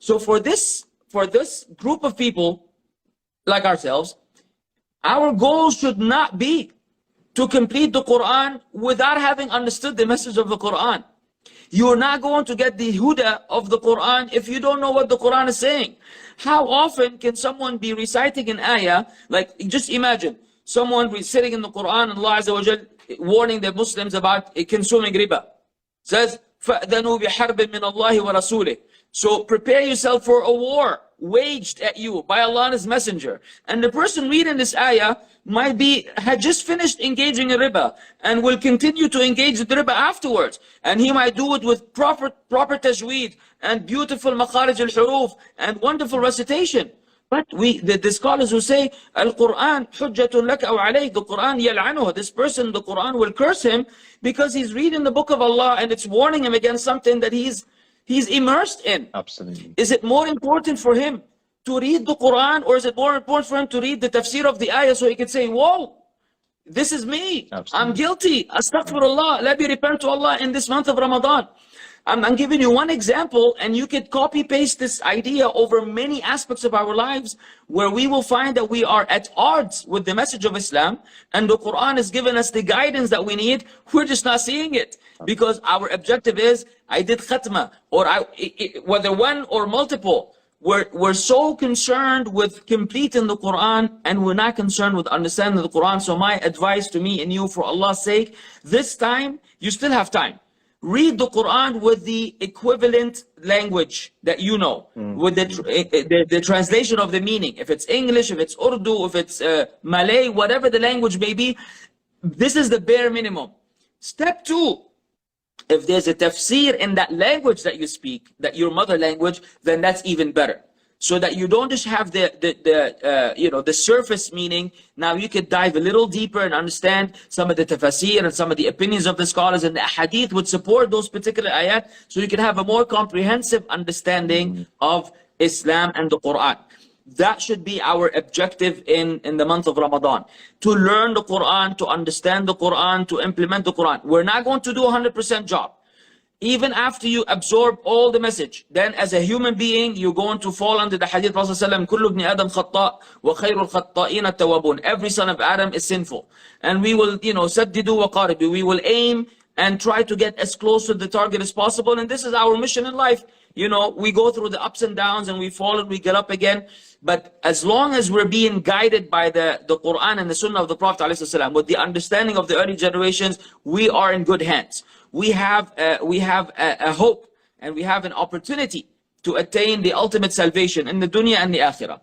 So for this group of people like ourselves, our goal should not be to complete the Quran without having understood the message of the Quran. You're not going to get the huda of the Quran if you don't know what the Quran is saying. How often can someone be reciting an ayah, like just imagine someone sitting in the Quran and Allah Azza wa Jal warning the Muslims about consuming riba. Says, فَأْذَنُوا بِحَرْبٍ مِّنَ اللَّهِ وَرَسُولِهِ. So prepare yourself for a war waged at you by Allah and His Messenger. And the person reading this ayah had just finished engaging in riba and will continue to engage in riba afterwards. And he might do it with proper tajweed and beautiful makharij al-huruf and wonderful recitation. But the scholars who say, Al-Quran, hujjatun laka aw alayk, the Quran yal'anuhu, this person, the Quran will curse him because he's reading the book of Allah and it's warning him against something that he's immersed in. Absolutely. Is it more important for him to read the Quran, or is it more important for him to read the tafsir of the ayah so he can say, whoa, this is me. Absolutely. I'm guilty. Astaghfirullah. Let me repent to Allah in this month of Ramadan. I'm giving you one example, and you could copy paste this idea over many aspects of our lives where we will find that we are at odds with the message of Islam, and the Quran has given us the guidance that we need. We're just not seeing it because our objective is, I did khatma, or whether one or multiple. We're so concerned with completing the Quran and we're not concerned with understanding the Quran. So my advice to me and you, for Allah's sake, this time, you still have time. Read the Quran with the equivalent language that you know, with the translation of the meaning. If it's English, if it's Urdu, if it's Malay, whatever the language may be, this is the bare minimum. Step 2, if there's a tafsir in that language that you speak, that your mother language, then that's even better. So that you don't just have the surface meaning. Now you could dive a little deeper and understand some of the tafsir and some of the opinions of the scholars, and the hadith would support those particular ayat, so you can have a more comprehensive understanding of Islam and the Quran. That should be our objective in the month of Ramadan. To learn the Quran, to understand the Quran, to implement the Quran. We're not going to do a 100% job. Even after you absorb all the message, then as a human being, you're going to fall under the hadith of Prophet ﷺ, كُلُّ ابْنِ آدَمْ خَطَّاء وَخَيْرُ الْخَطَّائِينَ التَّوَّابُونَ. Every son of Adam is sinful. And we will, سَدِّدُوا وَقَارِبُوا. We will aim and try to get as close to the target as possible. And this is our mission in life. We go through the ups and downs and we fall and we get up again. But as long as we're being guided by the Quran and the Sunnah of the Prophet ﷺ, with the understanding of the early generations, we are in good hands. We have a hope and we have an opportunity to attain the ultimate salvation in the dunya and the akhirah.